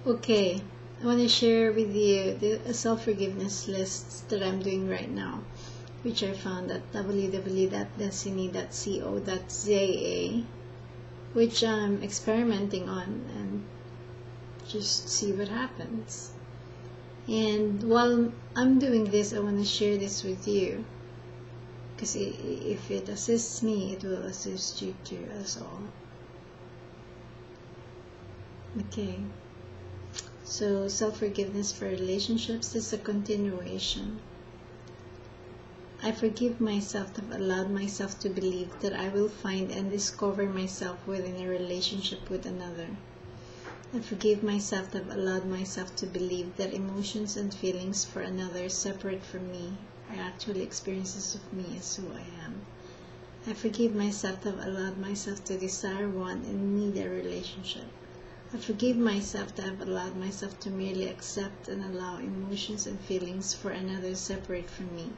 Okay, I want to share with you the self-forgiveness lists that I'm doing right now, which I found at www.destiny.co.za, which I'm experimenting on and just see what happens. And while I'm doing this, I want to share this with you, because if it assists me, it will assist you too, as all. Okay. So self-forgiveness for relationships is a continuation. I forgive myself to have allowed myself to believe that I will find and discover myself within a relationship with another. I forgive myself to have allowed myself to believe that emotions and feelings for another separate from me are actually experiences of me as who I am. I forgive myself to have allowed myself to desire, want, and need a relationship. I forgive myself to have allowed myself to merely accept and allow emotions and feelings for another separate from me,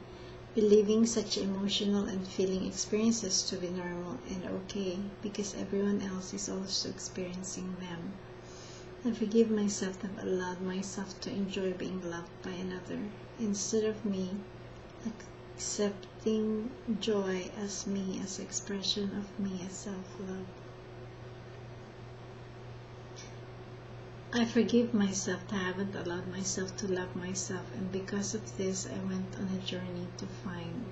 believing such emotional and feeling experiences to be normal and okay because everyone else is also experiencing them. I forgive myself to have allowed myself to enjoy being loved by another instead of me accepting joy as me as expression of me as self-love. I forgive myself that I haven't allowed myself to love myself, and because of this I went on a journey to find,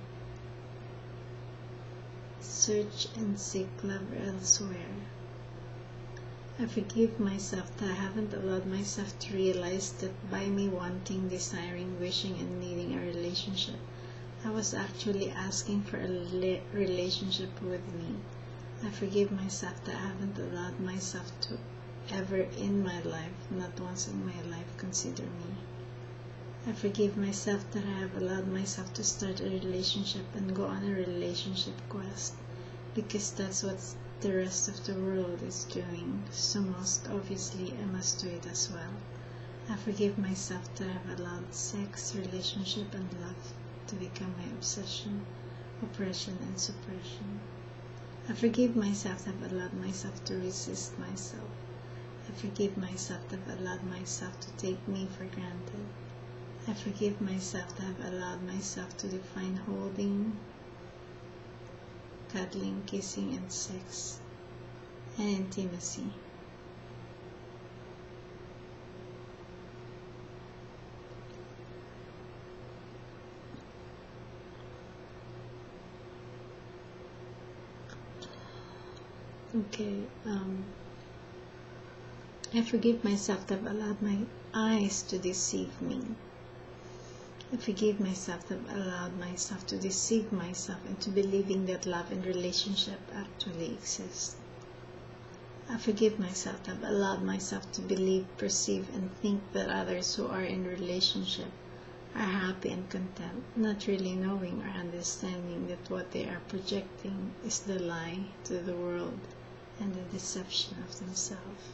search and seek love elsewhere. I forgive myself that I haven't allowed myself to realize that by me wanting, desiring, wishing, and needing a relationship, I was actually asking for a relationship with me. I forgive myself that I haven't allowed myself to ever in my life, not once in my life, consider me. I forgive myself that I have allowed myself to start a relationship and go on a relationship quest, because that's what the rest of the world is doing, so most obviously I must do it as well. I forgive myself that I have allowed sex, relationship, and love to become my obsession, oppression, and suppression. I forgive myself that I have allowed myself to resist myself. I forgive myself that I have allowed myself to take me for granted. I forgive myself that I have allowed myself to define holding, cuddling, kissing, and sex, and intimacy. Okay, I forgive myself that I've allowed my eyes to deceive me. I forgive myself that I've allowed myself to deceive myself into believing that love and relationship actually exist. I forgive myself that I've allowed myself to believe, perceive, and think that others who are in relationship are happy and content, not really knowing or understanding that what they are projecting is the lie to the world and the deception of themselves.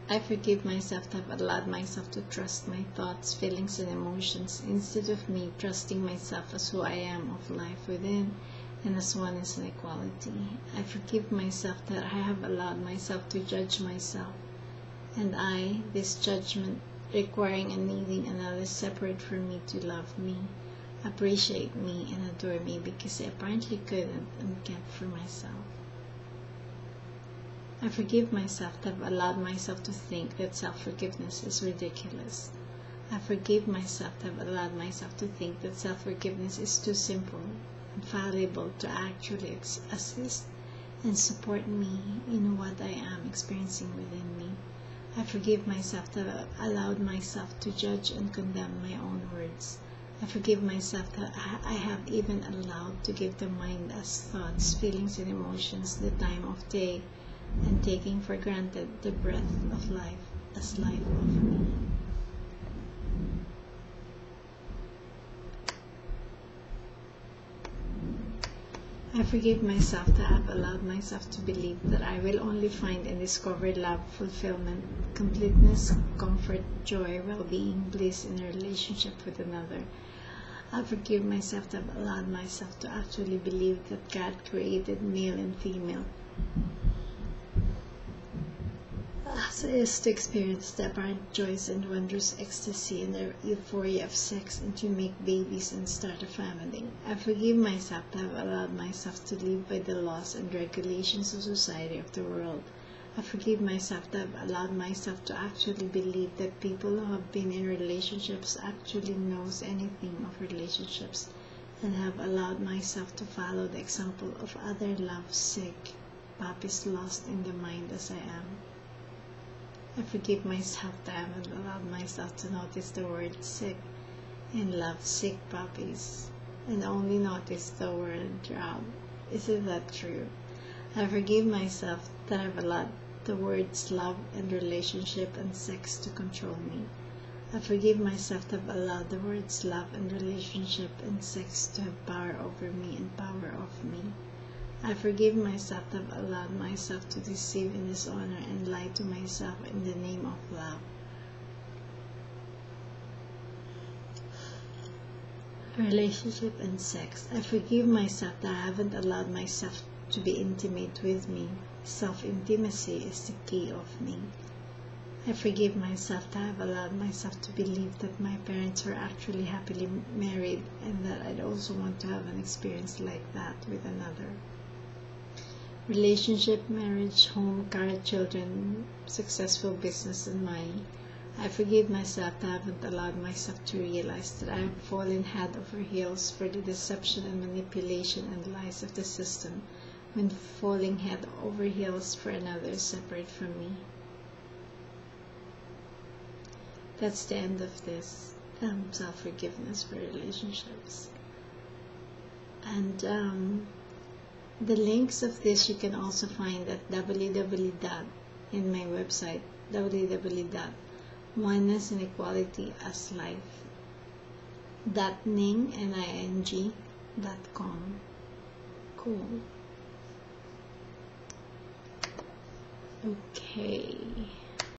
I forgive myself that I've allowed myself to trust my thoughts, feelings, and emotions instead of me trusting myself as who I am of life within and as one is in equality. I forgive myself that I have allowed myself to judge myself, and this judgment, requiring and needing another separate from me to love me, appreciate me, and adore me because I apparently couldn't and can't for myself. I forgive myself that I've allowed myself to think that self-forgiveness is ridiculous. I forgive myself that I've allowed myself to think that self-forgiveness is too simple and fallible to actually assist and support me in what I am experiencing within me. I forgive myself that I've allowed myself to judge and condemn my own words. I forgive myself that I have even allowed to give the mind as thoughts, feelings, and emotions the time of day, and taking for granted the breath of life as life of me. I forgive myself that I have allowed myself to believe that I will only find and discover love, fulfillment, completeness, comfort, joy, well-being, bliss in a relationship with another. I forgive myself that I've allowed myself to actually believe that God created male and female as is to experience the apparent joys and wondrous ecstasy and the euphoria of sex and to make babies and start a family. I forgive myself that I've allowed myself to live by the laws and regulations of society of the world. I forgive myself that I've allowed myself to actually believe that people who have been in relationships actually knows anything of relationships and have allowed myself to follow the example of other love-sick puppies lost in the mind as I am. I forgive myself that I haven't allowed myself to notice the word sick and love sick puppies and only notice the word drown. Isn't that true? I forgive myself that I've allowed the words love and relationship and sex to control me. I forgive myself that I've allowed the words love and relationship and sex to have power over me and power of me. I forgive myself that I've allowed myself to deceive and dishonor and lie to myself in the name of love. Relationship and sex. I forgive myself that I haven't allowed myself to be intimate with me. Self-intimacy is the key of me. I forgive myself that I have allowed myself to believe that my parents were actually happily married and that I'd also want to have an experience like that with another. Relationship, marriage, home, car, children, successful business, and money. I forgive myself that I haven't allowed myself to realize that I have fallen head over heels for the deception and manipulation and lies of the system when falling head over heels for another separate from me. That's the end of this self-forgiveness for relationships. And the links of this you can also find at in my website, onenessinequalityaslife.ning.com. Cool. Okay.